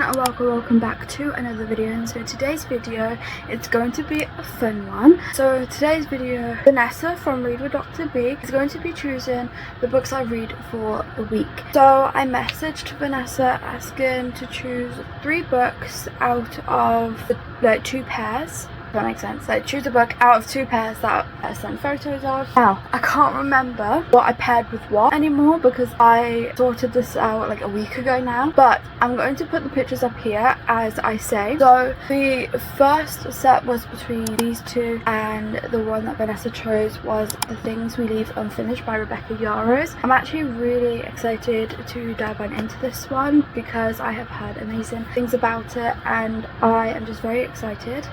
and welcome back to another video. And so today's video, it's going to be a fun one. So today's video, Vanessa from Read with Dr. B is going to be choosing the books I read for the week. So I messaged Vanessa asking to choose 3 books out of the 2 pairs. That makes sense. Like, choose a book out of 2 pairs that I sent photos of. Now, I can't remember what I paired with what anymore because I sorted this out like a week ago now. But I'm going to put the pictures up here as I say. So the first set was between these 2, and the one that Vanessa chose was The Things We Leave Unfinished by Rebecca Yarros. I'm actually really excited to dive on into this one because I have heard amazing things about it, and I am just very excited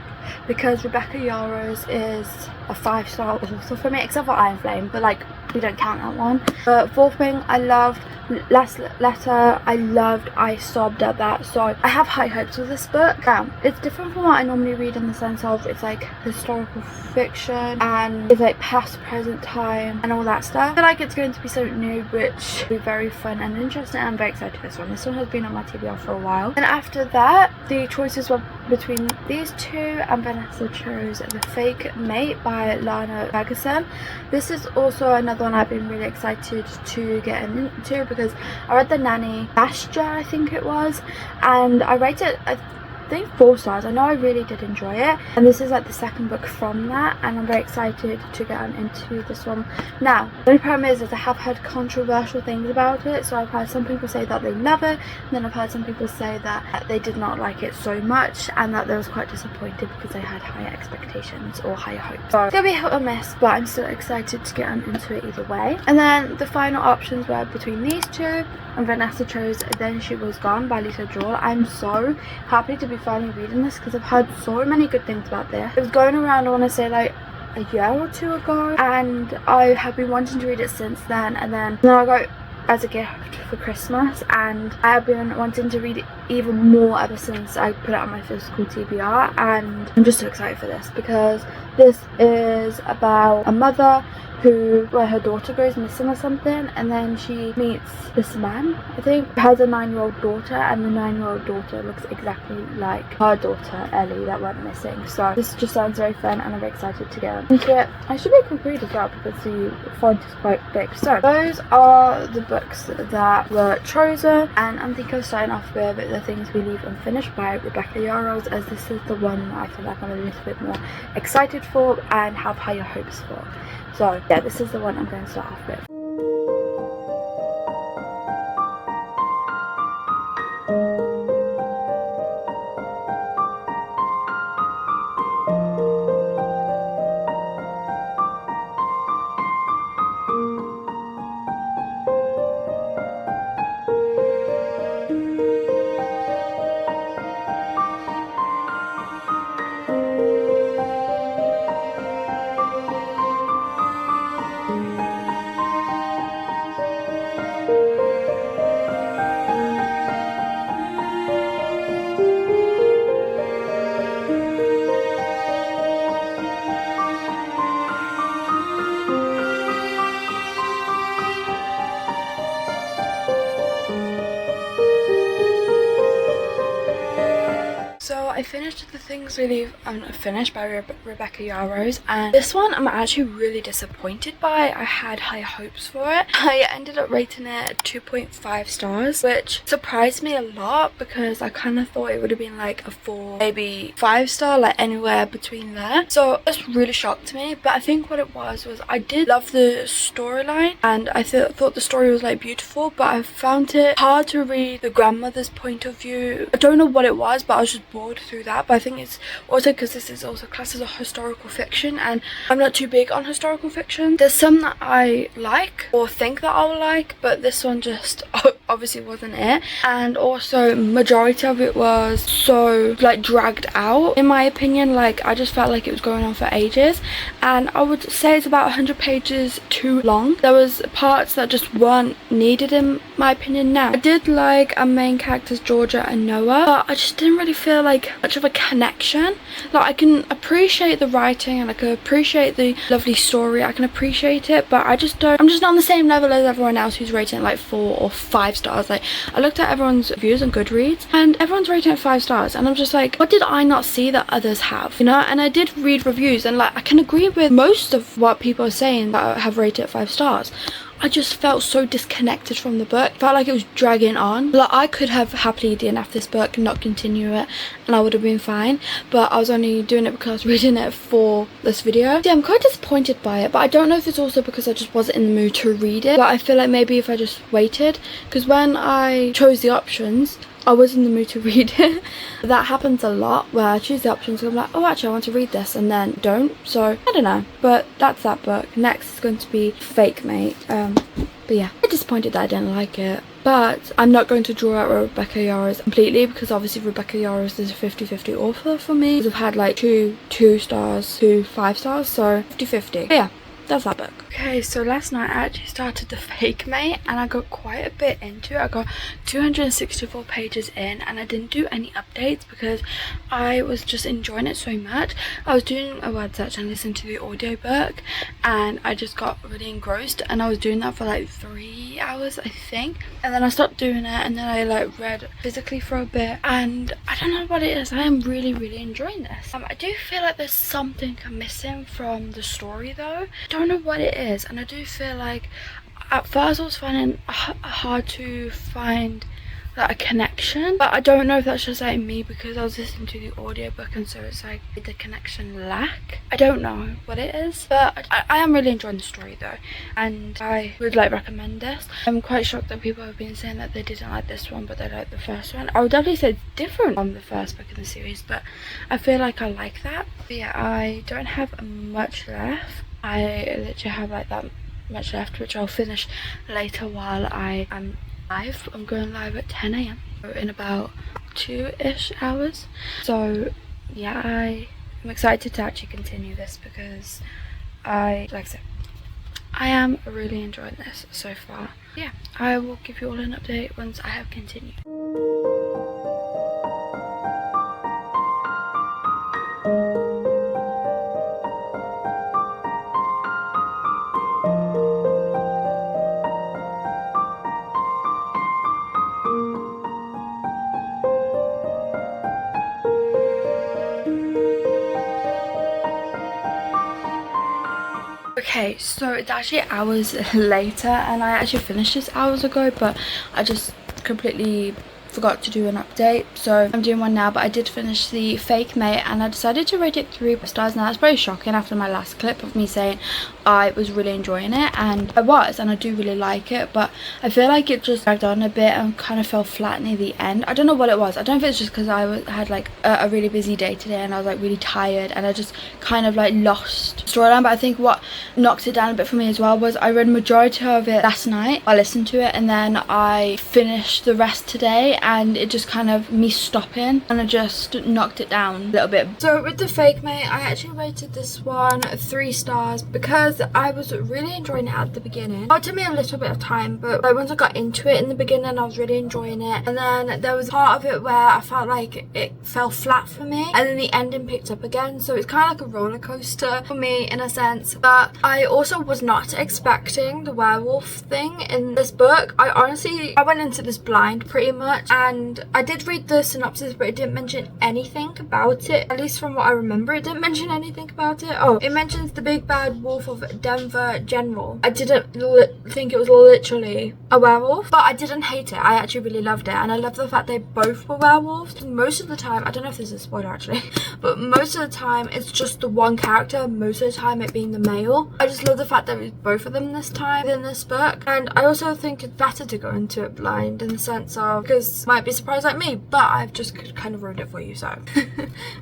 because Rebecca Yarros is a 5-star author for me, except for Iron Flame, but like we don't count that one. But Fourth Wing I loved, Last Letter I loved, I sobbed at that, so I have high hopes with this book. It's different from what I normally read in the sense of it's like historical fiction and it's like past, present time and all that stuff. I feel like it's going to be something new which will be very fun and interesting. I'm very excited for this one. This one has been on my TBR for a while. And after that, the choices were between these 2, and Vanessa chose The Fake Mate by Lana Ferguson. This is also another one I've been really excited to get into because I read The Nanny last year, I think it was, and I rated it, I think 4 stars. I know I really did enjoy it, and this is like the 2nd book from that, and I'm very excited to get on into this one. Now, the only problem is I have heard controversial things about it. So I've heard some people say that they love it, and then I've heard some people say that they did not like it so much and that they was quite disappointed because they had higher expectations or higher hopes. So it's gonna be hit or miss, but I'm still excited to get on into it either way. And then the final options were between these 2, and Vanessa chose Then She Was Gone by Lisa Joel. I'm so happy to be finally reading this because I've heard so many good things about this. It was going around, I want to say, like a year or 2 ago, and I have been wanting to read it since then, and then I got it as a gift for Christmas, and I have been wanting to read it even more ever since I put it on my physical TBR, and I'm just so excited for this because this is about a mother where her daughter goes missing or something, and then she meets this man, I think, who has a 9-year-old daughter, and the 9-year-old daughter looks exactly like her daughter Ellie that went missing. So this just sounds very fun, and I'm very excited to get into it. I should be a quick read as well because the font is quite big. So those are the books that were chosen, and I'm thinking of starting off with The Things We Leave Unfinished by Rebecca Yarros, as this is the one that I feel like I'm a little bit more excited for and have higher hopes for. So yeah, this is the one I'm going to start off with. So I finished The Things We Leave Unfinished by Rebecca Yarros, and this one I'm actually really disappointed by. I had high hopes for it. I ended up rating it 2.5 stars, which surprised me a lot because I kind of thought it would have been like a 4, maybe 5-star, like anywhere between there. So this really shocked me, but I think what it was I did love the storyline, and I thought the story was like beautiful, but I found it hard to read the grandmother's point of view. I don't know what it was, but I was just bored through that. But I think it's also because this is also classed as a historical fiction, and I'm not too big on historical fiction. There's some that I like or think that I'll like, but this one just obviously wasn't it. And also majority of it was so like dragged out, in my opinion. Like, I just felt like it was going on for ages, and I would say it's about 100 pages too long. There was parts that just weren't needed in my opinion. Now, I did like our main characters Georgia and Noah, but I just didn't really feel like much of a connection. Like, I can appreciate the writing and I can appreciate the lovely story, I can appreciate it, but I'm just not on the same level as everyone else who's rating it like 4 or 5 stars. Like, I looked at everyone's reviews on Goodreads and everyone's rating it 5 stars, and I'm just like, what did I not see that others have, you know? And I did read reviews, and like, I can agree with most of what people are saying that have rated it 5 stars. I just felt so disconnected from the book. Felt like it was dragging on. Like, I could have happily DNF'd this book and not continue it, and I would have been fine, but I was only doing it because I was reading it for this video. Yeah, I'm quite disappointed by it, but I don't know if it's also because I just wasn't in the mood to read it. But I feel like maybe if I just waited, because when I chose the options, I was in the mood to read it. That happens a lot where I choose the options and I'm like, oh, actually I want to read this, and then don't. So I don't know, but that's that book. Next is going to be Fake Mate. But yeah, I'm disappointed that I didn't like it, but I'm not going to draw out Rebecca Yarros completely, because obviously Rebecca Yarros is a 50-50 author for me. I've had like two stars, 2 5 stars, so 50-50. Yeah, that's that book. Okay, so last night I actually started the Fake Mate and I got quite a bit into it. I got 264 pages in and I didn't do any updates because I was just enjoying it so much. I was doing a word search and listened to the audiobook and I just got really engrossed, and I was doing that for like 3 hours I think, and then I stopped doing it, and then I like read physically for a bit, and I don't know what it is. I am really enjoying this. I do feel like there's something missing from the story though. I don't know what it is, and I do feel like at first I was finding hard to find like a connection, but I don't know if that's just like me because I was listening to the audiobook, and so it's like the connection lack. I don't know what it is, but I am really enjoying the story though, and I would like recommend this. I'm quite shocked that people have been saying that they didn't like this one but they liked the first one. I would definitely say it's different from the first book in the series, but I feel like I like that. But yeah, I don't have much left. I literally have like that much left, which I'll finish later while I am live. I'm going live at 10 AM in about 2-ish hours. So yeah, I am excited to actually continue this because like I said, I am really enjoying this so far. Yeah, I will give you all an update once I have continued. Okay, so it's actually hours later and I actually finished this hours ago, but I just completely forgot to do an update, so I'm doing one now. But I did finish the Fake Mate and I decided to rate it 3 stars. Now that's very shocking after my last clip of me saying I was really enjoying it, and I was, and I do really like it, but I feel like it just dragged on a bit and kind of fell flat near the end. I don't know what it was. I don't know if it's just because I had like a really busy day today and I was like really tired and I just kind of like lost storyline. But I think what knocked it down a bit for me as well was I read majority of it last night. I listened to it and then I finished the rest today, and it just kind of me stopping and I just knocked it down a little bit. So with the Fake Mate, I actually rated this one 3 stars because I was really enjoying it at the beginning. It took me a little bit of time, but like once I got into it in the beginning I was really enjoying it, and then there was part of it where I felt like it fell flat for me, and then the ending picked up again. So it's kind of like a roller coaster for me in a sense. But I also was not expecting the werewolf thing in this book. I went into this blind pretty much, and I did read the synopsis but it didn't mention anything about it, at least from what I remember. It didn't mention anything about it. Oh, it mentions the big bad wolf of Denver General. I didn't think it was literally a werewolf, but I didn't hate it. I actually really loved it, and I love the fact they both were werewolves. Most of the time, I don't know if this is a spoiler actually, but most of the time it's just the one character, most of the time it being the male. I just love the fact that it was both of them this time in this book, and I also think it's better to go into it blind in the sense of, because you might be surprised like me, but I've just kind of ruined it for you, so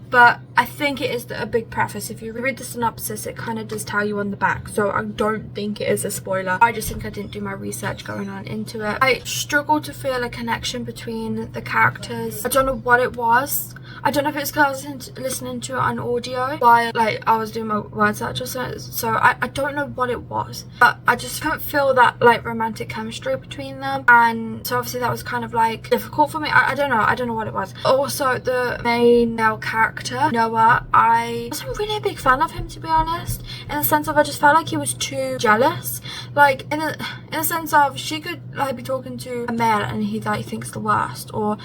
but I think it is a big preface. If you read the synopsis, it kind of does tell you on the back, so I don't think it is a spoiler. I just think I didn't do my research going on into it. I struggled to feel a connection between the characters. I don't know what it was. I don't know if it's because I was listening to it on audio while like I was doing my word search or so I don't know what it was, but I just couldn't feel that like romantic chemistry between them, and so obviously that was kind of like difficult for me. I don't know what it was. Also, the main male character, Noah, I wasn't really a big fan of him, to be honest, in the sense of I just felt like he was too jealous, like in a sense of she could like be talking to a male and he like thinks the worst, or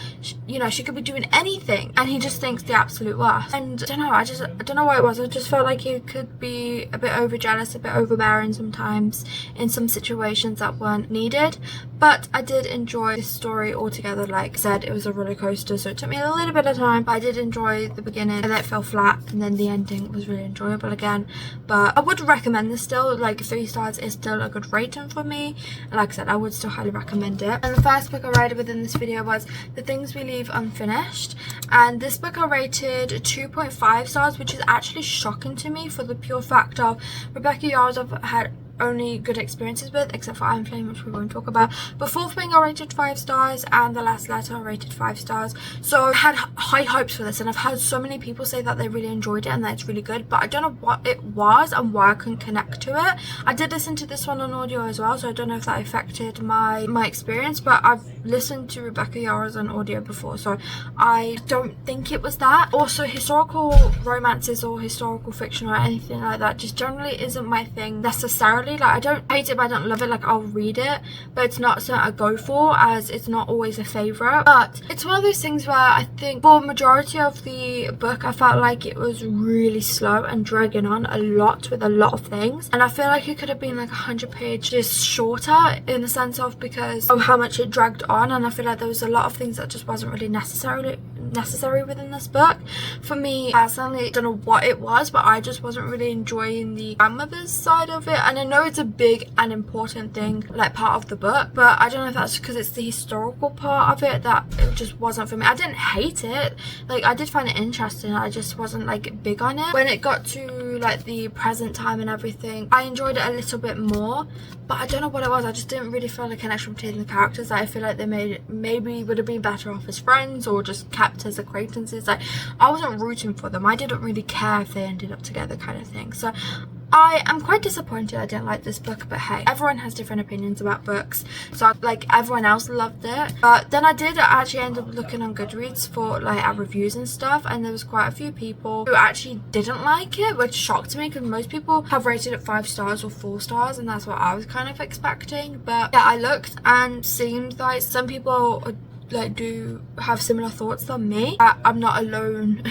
you know, she could be doing anything and he just thinks the absolute worst. And I don't know, I don't know what it was. I just felt like he could be a bit over jealous, a bit overbearing sometimes in some situations that weren't needed. But I did enjoy this story altogether. Like I said, it was a roller coaster, so it took me a little bit of time, but I did enjoy the beginning and then it fell flat, and then the ending was really enjoyable again. But I would recommend this still. Like 3 stars is still a good rating for me, and like I said, I would still highly recommend it. And the first book I read within this video was The Things We Leave Unfinished, and this book I rated 2.5 stars, which is actually shocking to me for the pure fact of Rebecca Yarros I've had only good experiences with, except for Iron Flame, which we won't talk about. But Fourth Wing I rated 5 stars, and The Last Letter I rated 5 stars. So I had high hopes for this, and I've had so many people say that they really enjoyed it and that it's really good, but I don't know what it was and why I couldn't connect to it. I did listen to this one on audio as well, so I don't know if that affected my experience, but I've listened to Rebecca Yarros on audio before, so I don't think it was that. Also, historical romances or historical fiction or anything like that just generally isn't my thing necessarily. Like I don't hate it, but I don't love it. Like I'll read it, but it's not something I go for, as it's not always a favourite. But it's one of those things where I think for majority of the book I felt like it was really slow and dragging on a lot with a lot of things, and I feel like it could have been like 100 pages shorter in the sense of because of how much it dragged on, and I feel like there was a lot of things that just wasn't really necessary within this book. For me personally, I don't know what it was, but I just wasn't really enjoying the grandmother's side of it, and I know it's a big and important thing, like part of the book, but I don't know if that's because it's the historical part of it that it just wasn't for me. I didn't hate it, like I did find it interesting, I just wasn't like big on it. When it got to like the present time and everything, I enjoyed it a little bit more, but I don't know what it was. I just didn't really feel a connection between the characters. I feel like they maybe would have been better off as friends or just kept as acquaintances. Like I wasn't rooting for them, I didn't really care if they ended up together kind of thing. So I am quite disappointed I didn't like this book, but hey, everyone has different opinions about books, so like everyone else loved it. But then I did actually end up looking on Goodreads for like our reviews and stuff, and there was quite a few people who actually didn't like it, which shocked me because most people have rated it 5 stars or 4 stars, and that's what I was kind of expecting. But yeah, I looked and seemed like some people like do have similar thoughts than me. I'm not alone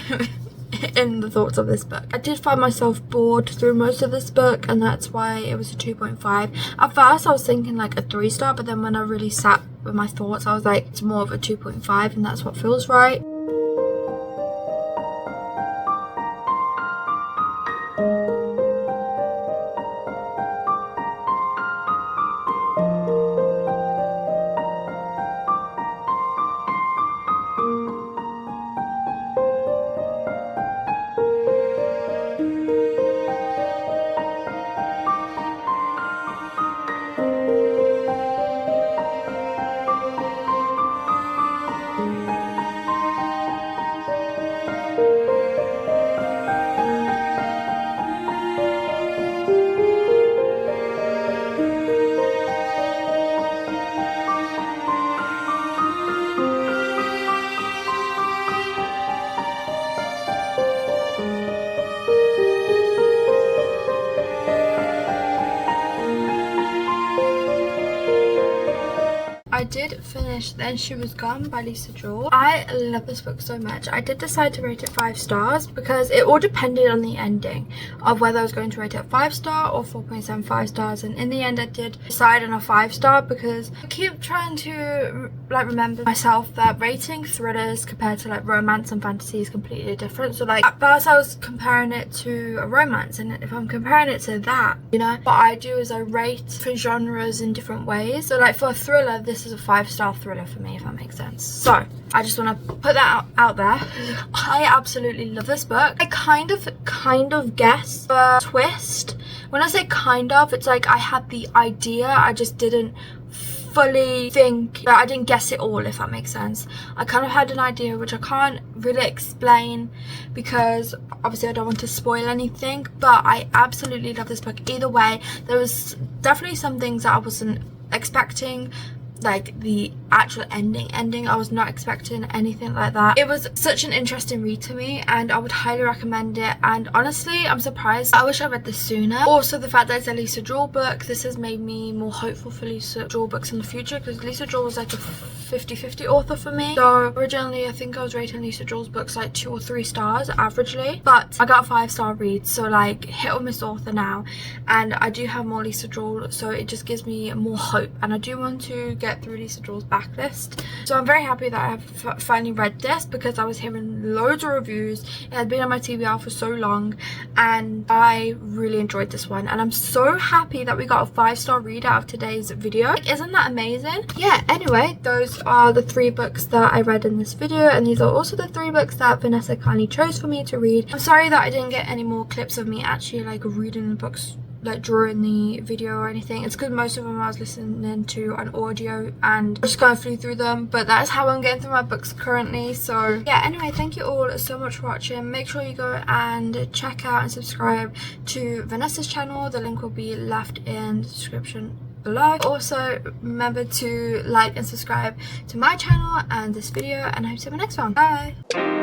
in the thoughts of this book. I did find myself bored through most of this book, and that's why it was a 2.5. At first I was thinking like a 3 star, but then when I really sat with my thoughts I was like, it's more of a 2.5, and that's what feels right. I did finish Then She Was Gone by Lisa Joel. I love this book so much. I did decide to rate it 5 stars because it all depended on the ending of whether I was going to rate it 5 star or 4.75 stars, and in the end I did decide on a 5 star because I keep trying to like remember myself that rating thrillers compared to like romance and fantasy is completely different. So like at first I was comparing it to a romance, and if I'm comparing it to that, you know, what I do is I rate for genres in different ways. So like for a thriller, this is a 5-star thriller for me, if that makes sense. So I just want to put that out there. I absolutely love this book. I kind of guessed the twist when I say kind of, it's like I had the idea, I just didn't fully think, I didn't guess it all, if that makes sense. I kind of had an idea which I can't really explain because obviously I don't want to spoil anything, but I absolutely love this book. Either way, there was definitely some things that I wasn't expecting, like the actual ending I was not expecting anything like that. It was such an interesting read to me, and I would highly recommend it. And honestly, I'm surprised, I wish I read this sooner. Also, the fact that it's a Lisa Jewell book, this has made me more hopeful for Lisa Jewell books in the future, because Lisa Jewell was like a 50-50 author for me. So originally I think I was rating Lisa Jewell's books like 2 or 3 stars averagely, but I got a 5-star read, so like hit or miss author now. And I do have more Lisa Jewell, so it just gives me more hope, and I do want to get through Lisa Jewell's backlist. So I'm very happy that I have finally read this, because I was hearing loads of reviews. It had been on my TBR for so long, and I really enjoyed this one, and I'm so happy that we got a 5-star read out of today's video. Like, isn't that amazing? Yeah, anyway, those are the 3 books that I read in this video, and these are also the 3 books that Vanessa kindly chose for me to read. I'm sorry that I didn't get any more clips of me actually like reading the books like during the video or anything. It's because most of them I was listening to on audio and just kind of flew through them, but that is how I'm getting through my books currently. So yeah, anyway, thank you all so much for watching. Make sure you go and check out and subscribe to Vanessa's channel. The link will be left in the description below. Also remember to like and subscribe to my channel and this video, and I hope to see you in my next one. Bye.